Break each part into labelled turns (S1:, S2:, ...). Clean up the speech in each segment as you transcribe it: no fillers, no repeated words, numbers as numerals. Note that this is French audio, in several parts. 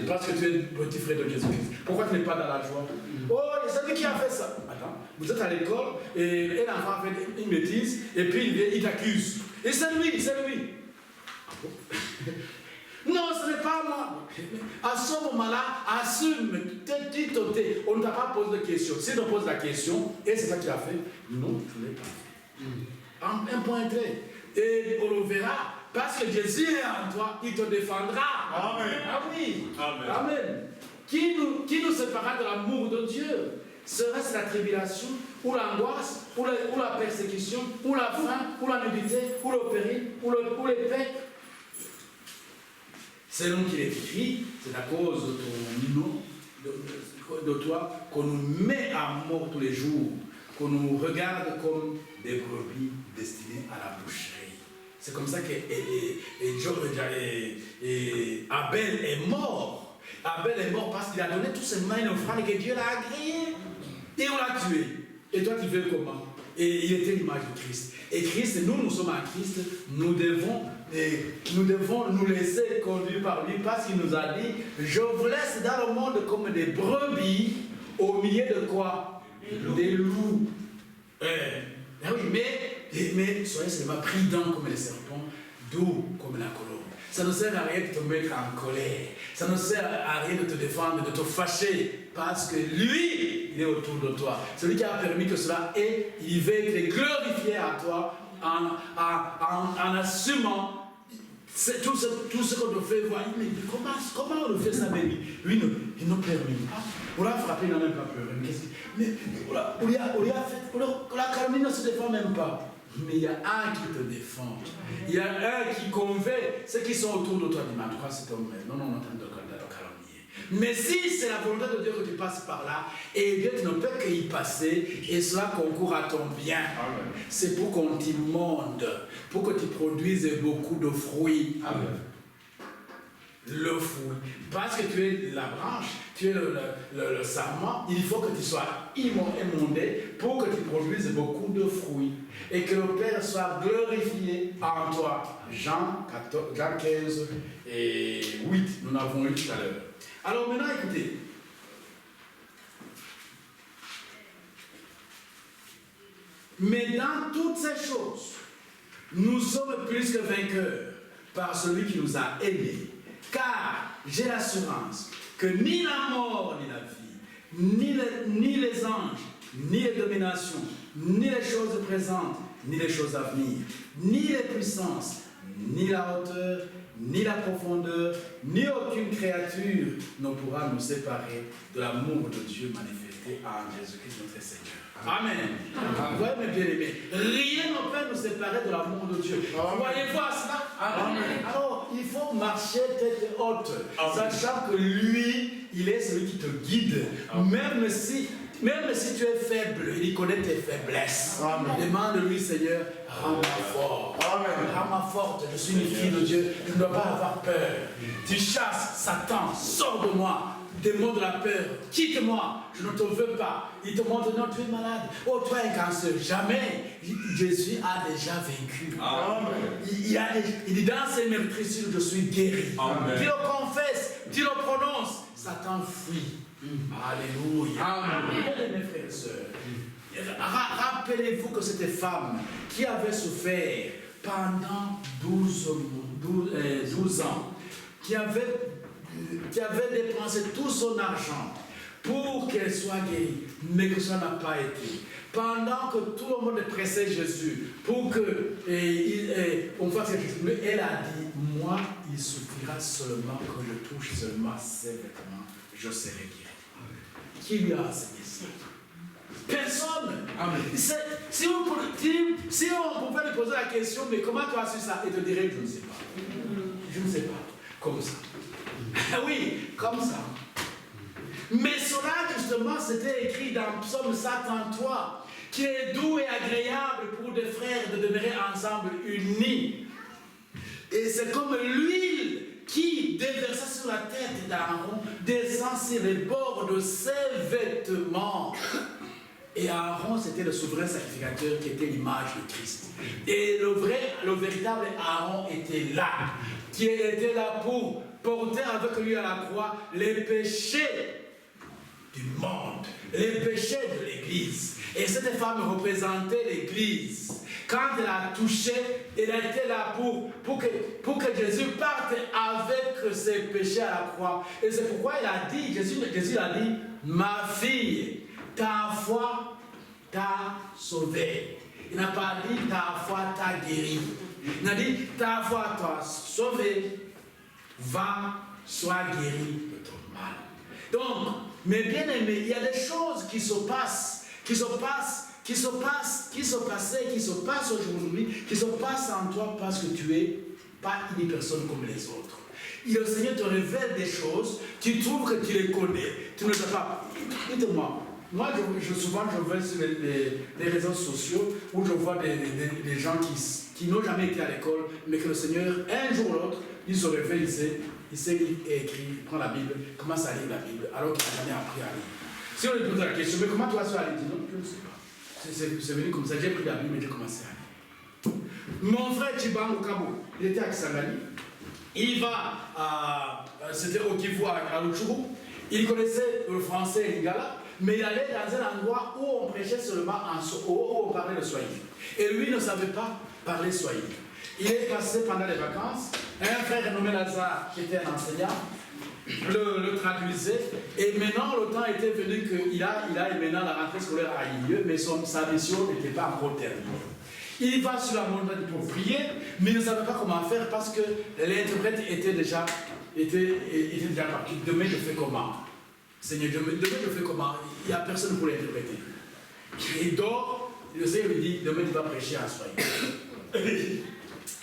S1: Parce que tu es le petit frère de Jésus-Christ. Pourquoi tu n'es pas dans la joie? Oh, c'est lui qui a fait ça. Attends, vous êtes à l'école et un enfant fait une bêtise et puis il vient, il t'accuse. Et c'est lui, c'est lui. Ah bon? Non, ce n'est pas moi. À ce moment-là, assume, on ne t'a pas posé de question. Si on te pose la question, et c'est ça qu'il a fait, non, tu ne l'as pas fait. Un point trait. Et on le verra, parce que Jésus est en toi, il te défendra.
S2: Amen.
S1: Ah oui.
S2: Amen.
S1: Amen. Qui nous séparera de l'amour de Dieu? Serait-ce la tribulation, ou l'angoisse, ou la persécution, ou la faim, ou la nudité, ou le péril, ou l'épée? Selon qu'il est écrit, c'est à cause de ton nom, de toi, qu'on nous met à mort tous les jours, qu'on nous regarde comme des brebis destinées à la boucherie. C'est comme ça que Abel est mort. Abel est mort parce qu'il a donné tout simplement une offrande que Dieu l'a agréée. Et on l'a tué. Et toi, tu veux comment? Et il était l'image de Christ. Et Christ, nous sommes en Christ, nous devons nous laisser conduire par lui parce qu'il nous a dit, je vous laisse dans le monde comme des brebis au milieu de quoi? Des loups. Ah oui, mais soyez seulement prudents comme les serpents, doux comme la colombe. Ça ne sert à rien de te mettre en colère. Ça ne sert à rien de te défendre, de te fâcher. Parce que lui, il est autour de toi. Celui qui a permis que cela est, il veut être glorifié à toi en assumant tout ce qu'on te fait voir. Mais comment on le fait ça, mais lui, il ne permet pas. On l'a frappé, il n'a même pas pleuré. On l'a calmé, il ne se défend même pas. Mais il y a un qui te défend. Il y a un qui convainc ceux qui sont autour de toi. Dis, mais en tout cas, c'est ton maître. Non, on est en train de calomnier. Mais si c'est la volonté de Dieu que tu passes par là, et Dieu tu ne peux qu'y passer, et cela concourt à ton bien. C'est pour qu'on t'immonde, pour que tu produises beaucoup de fruits. Amen. Le fruit. Parce que tu es la branche, tu es le sarment, il faut que tu sois émondé pour que tu produises beaucoup de fruits. Et que le Père soit glorifié en toi. Jean 15 et 8, nous l'avons lu tout à l'heure. Alors maintenant, écoutez. Mais dans toutes ces choses, nous sommes plus que vainqueurs par celui qui nous a aimés. Car j'ai l'assurance que ni la mort, ni la vie, ni les anges, ni les dominations, ni les choses présentes, ni les choses à venir, ni les puissances, ni la hauteur, ni la profondeur, ni aucune créature ne pourra nous séparer de l'amour de Dieu manifesté en Jésus-Christ notre Seigneur. Amen. Vous voyez mes bien-aimés, rien ne peut nous séparer de l'amour de Dieu. Voyez-vous à cela? Amen. Alors, il faut marcher tête haute, sachant que lui, il est celui qui te guide. Même si tu es faible, il connaît tes faiblesses. Demande-lui, Seigneur, rends-moi fort. Rends-moi forte, je suis une fille de Dieu, je ne dois pas avoir peur. Tu chasses Satan, sors de moi. Démon de la peur, quitte-moi, je ne te veux pas. Il te montre, non, tu es malade. Oh, toi, un cancer. Jamais. Jésus a déjà vaincu. Il dit, dans ses meurtrissures, je suis guéri. Amen. Tu le confesses, tu le prononces, Satan fuit. Alléluia. Amen. Mes frères et sœurs, rappelez-vous que cette femme qui avait souffert pendant 12 ans, qui avait dépensé tout son argent pour qu'elle soit guérie, mais que ça n'a pas été. Pendant que tout le monde pressait Jésus pour qu'on fasse quelque chose, mais elle a dit, moi, il suffira seulement que je touche seulement ses vêtements, je serai guéri. Qui lui a enseigné ça? Personne. Amen. Si on pouvait lui poser la question, mais comment tu as su ça? Il te dirait, je ne sais pas. Je ne sais pas. Comme ça. Oui, comme ça. Mais cela, justement, c'était écrit dans Psaume 133, qui est doux et agréable pour des frères de demeurer ensemble unis. Et c'est comme l'huile qui, déversée sur la tête d'Aaron, descend sur les bords de ses vêtements. Et Aaron, c'était le souverain sacrificateur qui était l'image de Christ. Et le véritable Aaron était là, qui était là pour porter avec lui à la croix les péchés du monde, les péchés de l'Église. Et cette femme représentait l'Église. Quand elle a touché, elle a été là pour que Jésus parte avec ses péchés à la croix. Et c'est pourquoi il a dit, Jésus a dit, ma fille, ta foi t'a sauvée. Il n'a pas dit ta foi t'a guéri. Il a dit ta foi t'a sauvé. Va, sois guéri de ton mal. Donc, mes bien-aimés, il y a des choses qui se passent aujourd'hui, qui se passent en toi parce que tu n'es pas une personne comme les autres. Et le Seigneur te révèle des choses, tu trouves que tu les connais, tu ne sais pas. Dites-moi, moi souvent je vais sur les réseaux sociaux où je vois des gens qui n'ont jamais été à l'école, mais que le Seigneur, un jour ou l'autre, il se réveille, il sait écrire, il prend la Bible, commence à lire la Bible, alors qu'il n'a jamais appris à lire. Si on lui pose la question, mais comment toi tu as lu? Non, je ne sais pas. C'est venu comme ça, j'ai pris la Bible et j'ai commencé à lire. Mon frère Tchibango Kabo, il était à Kisangani. Il va, c'était au Kivu à Luchuru. Il connaissait le français et l'ingala, mais il allait dans un endroit où on prêchait seulement où on parlait le swahili. Et lui ne savait pas parler swahili. Il est passé pendant les vacances. Un frère nommé Lazare, qui était un enseignant, le traduisait. Et maintenant, le temps était venu qu'il a maintenant la rentrée scolaire a eu lieu, mais sa mission n'était pas encore terminée. Il va sur la montagne pour prier, mais il ne savait pas comment faire parce que l'interprète était déjà parti. Demain, je fais comment? Seigneur, demain, je fais comment? Il n'y a personne pour l'interpréter. Il dort, le Seigneur lui dit, demain, tu vas prêcher à Swahili.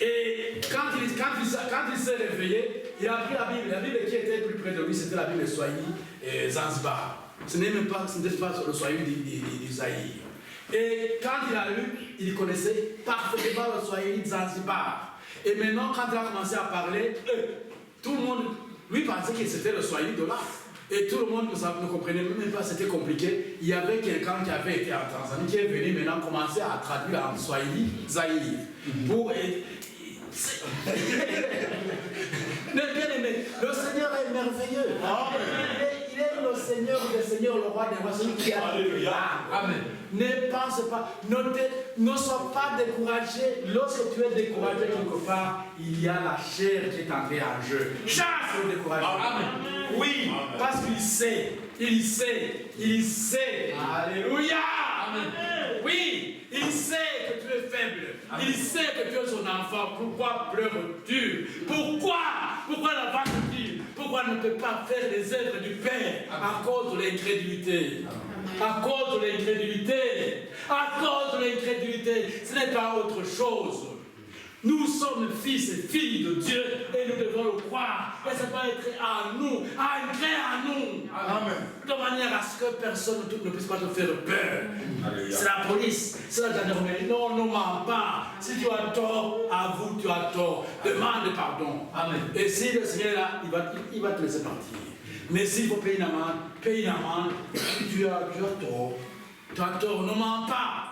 S1: Et quand il s'est réveillé, il a pris la Bible. La Bible qui était plus près de lui, c'était la Bible de Swahili et Zanzibar. Ce n'était pas le Swahili du Zaïre. Et quand il a lu, il connaissait parfaitement le Swahili de Zanzibar. Et maintenant, quand il a commencé à parler, tout le monde, lui pensait que c'était le Swahili de là. Et tout le monde ne comprenait même pas, c'était compliqué. Il y avait quelqu'un qui avait été en Tanzanie, qui est venu maintenant commencer à traduire en Swahili, Zaïre. Pour... Mais bien aimé, le Seigneur est merveilleux. Il est le Seigneur des Seigneurs, le roi des rois, celui qui a tout. Amen. Ne pense pas, ne sois pas découragé. Lorsque tu es découragé quelque part, il y a la chair qui est entrée en jeu. Chasse le découragement. Amen. Oui, parce qu'il sait. Alléluia. Amen. Oui, il sait que tu es faible. Amen. Il sait que tu es son enfant. Pourquoi pleures-tu? Pourquoi la vache-tu? Pourquoi ne peut pas faire les œuvres du Père? À cause de l'incrédulité. À cause de l'incrédulité. À cause de l'incrédulité. Ce n'est pas autre chose. Nous sommes fils et filles de Dieu et nous devons le croire. Et ça va être à nous, ancré à nous. Amen. De manière à ce que personne ne puisse pas te faire peur. C'est la police, c'est la gendarmerie. Non, ne mens pas. Si tu as tort, avoue tu as tort. Demande pardon. Amen. Et si le Seigneur est là, il va te laisser partir. Mais s'il faut payer une amende, paye une amende. Tu as tort. Tu as tort, ne mens pas.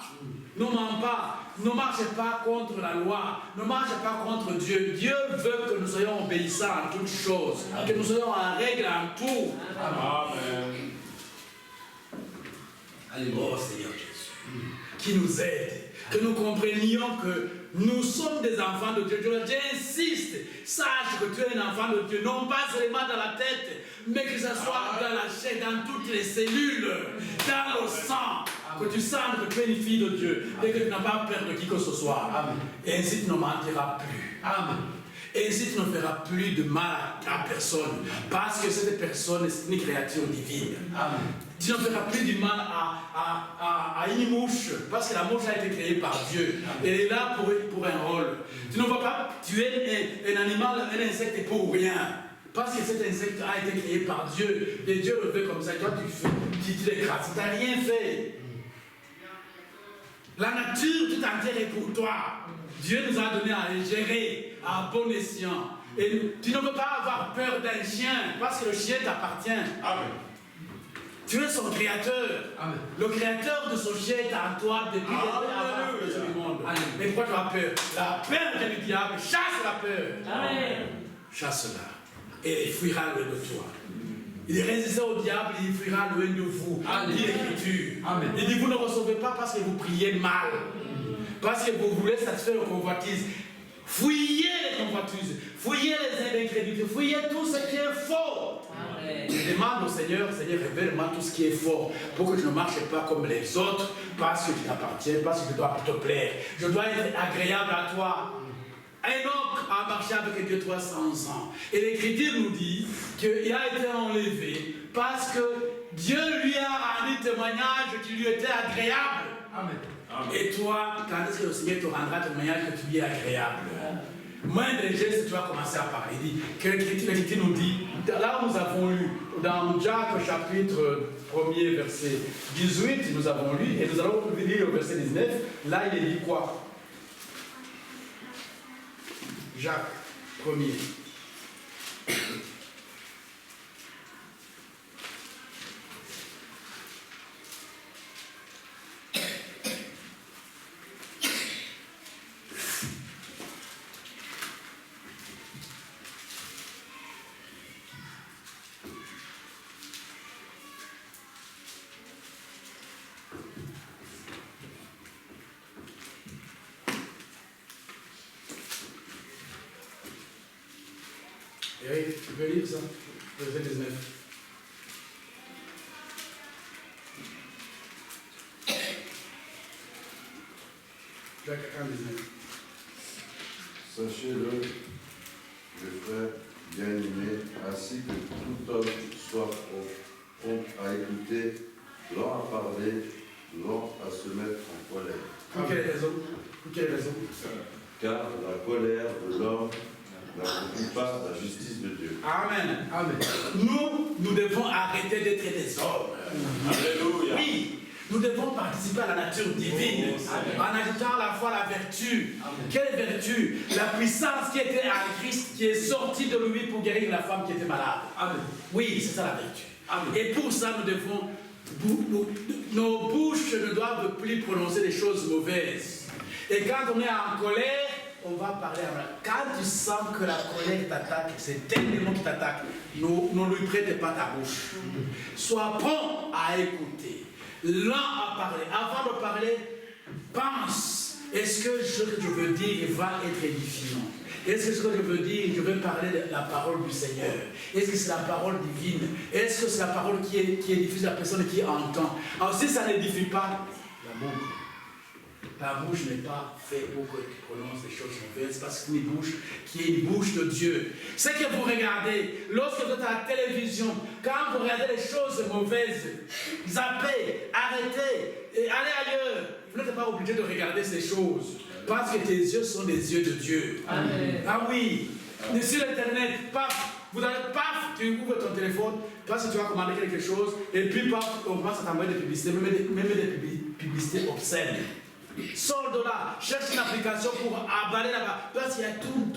S1: Ne mens pas. Ne marche pas contre la loi. Ne marche pas contre Dieu. Dieu veut que nous soyons obéissants en toutes choses. Que nous soyons en règle en tout. Amen. Alléluia, Seigneur Jésus. Qui nous aide. Que nous comprenions que nous sommes des enfants de Dieu. J'insiste. Sache que tu es un enfant de Dieu. Non pas seulement dans la tête, mais que ce soit dans la chair, dans toutes les cellules, dans le sang. Que tu sens que tu es une fille de Dieu et que tu n'as pas peur de qui que ce soit. Amen. Et ainsi tu ne mentiras plus. Amen. Et ainsi tu ne feras plus de mal à personne. Parce que cette personne est une créature divine. Amen. Tu ne feras plus du mal à une mouche. Parce que la mouche a été créée par Dieu. Elle est là pour un rôle. Tu ne vas pas tuer un animal, un insecte pour rien. Parce que cet insecte a été créé par Dieu. Et Dieu le fait comme ça. Et toi tu l'écrases. Tu n'as rien fait. La nature tout entière est pour toi. Dieu nous a donné à gérer à bon escient. Et tu ne peux pas avoir peur d'un chien parce que le chien t'appartient. Amen. Tu es son créateur. Amen. Le créateur de son chien est en toi depuis le monde. Amen. Mais pourquoi tu as peur? La peur du diable. Chasse la peur. Amen. Chasse-la. et il fuira loin de toi. Il résistera au diable et il fuira loin de vous. Dit l'Écriture. Il dit, vous ne recevez pas parce que vous priez mal, parce que vous voulez satisfaire le convoitise. Fouillez les convoitises, fouillez les incrédulités, fouillez tout ce qui est faux. Je demande au Seigneur, Seigneur, révèle-moi tout ce qui est fort, pour que je ne marche pas comme les autres, parce que tu t'appartiens, parce que je dois te plaire. Je dois être agréable à toi. Enoch a marché avec Dieu 300 ans. Et l'Écriture nous dit qu'il a été enlevé parce que Dieu lui a rendu témoignage qu'il lui était agréable. Amen. Et toi, quand est-ce que le Seigneur te rendra témoignage que tu lui es agréable? Moindre geste, tu vas commencer à parler. Il dit que l'Écriture nous dit, là où nous avons lu, dans Jacques chapitre 1er, verset 18, nous avons lu, et nous allons lire au verset 19, là il est dit quoi? Jacques 1er. Eric, tu peux lire ça? Verset 19. Jacques 1, 19.
S2: Sachez-le, mes frères bien-aimés, ainsi que tout homme soit prompt à écouter, lent à parler, lent à se mettre en colère.
S1: Pour quelle raison? Pour quelle raison?
S2: Car la colère de l'homme n'accomplit pas la justice de Dieu.
S1: Amen. Amen. Nous devons arrêter d'être des hommes.
S3: Alléluia.
S1: Oui, nous devons participer à la nature divine en ajoutant à la fois la vertu. Amen. Quelle vertu? La puissance qui était en Christ, qui est sortie de lui pour guérir la femme qui était malade. Amen. Oui, c'est ça la vertu. Amen. Et pour ça, nous devons, nos bouches ne doivent plus prononcer des choses mauvaises. Et quand on est en colère, on va parler à la... Quand tu sens que la colère t'attaque, c'est tel démon qui t'attaque, ne lui prête pas ta bouche. Sois prompt à écouter, lent à parler. Avant de parler, pense. Est-ce que ce que je veux dire va être édifiant? Est-ce que ce que je veux dire, je veux parler de la parole du Seigneur? Est-ce que c'est la parole divine? Est-ce que c'est la parole qui édifie la personne qui entend? Alors si ça n'édifie pas, la bouche. La bouche n'est pas faite pour que tu prononces des choses mauvaises, parce que c'est une bouche qui est une bouche de Dieu. Ce que vous regardez, lorsque vous êtes à la télévision, quand vous regardez les choses mauvaises, zappez, arrêtez, et allez ailleurs. Vous n'êtes pas obligé de regarder ces choses, parce que tes yeux sont des yeux de Dieu. Amen. Ah oui, sur l'internet, paf, vous allez, paf, tu ouvres ton téléphone, parce que tu vas commander quelque chose, et puis paf, on commence à t'envoyer des publicités, même des publicités obscènes. Sors de là, cherche une application pour avaler là-bas. Parce qu'il y a tout,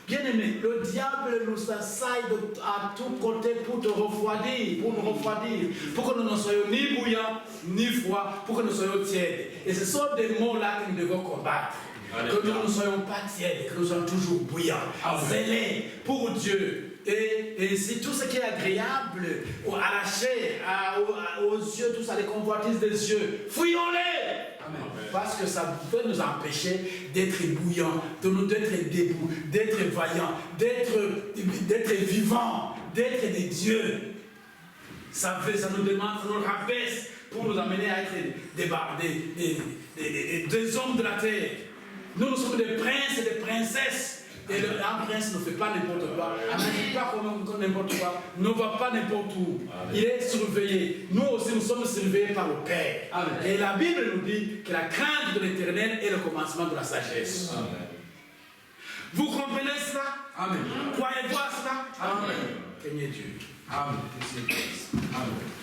S1: bien aimé. Le diable nous assaille à tous côtés pour te refroidir, pour nous refroidir, pour que nous ne soyons ni bouillants, ni froids, pour que nous soyons tièdes. Et ce sont des mots-là que nous devons combattre. Que nous ne soyons pas tièdes, que nous soyons toujours bouillants, zélés pour Dieu. Et c'est tout ce qui est agréable à la chair, aux yeux, tout ça, les convoitises des yeux. Fouillons-les! Amen. Parce que ça peut nous empêcher d'être bouillants, d'être debout, d'être vaillants, d'être vivants, d'être des dieux. Ça nous demande, ça nous rabaisse pour nous amener à être des hommes de la terre. Nous sommes des princes et des princesses. Et un prince ne fait pas n'importe quoi, n'agit pas comme n'importe quoi, ne va pas n'importe où. Amen. Il est surveillé. Nous aussi, nous sommes surveillés par le Père. Amen. Et la Bible nous dit que la crainte de l'Éternel est le commencement de la sagesse. Amen. Vous comprenez cela? Amen. Croyez-vous à cela? Amen. Craignez Dieu. Amen. Amen.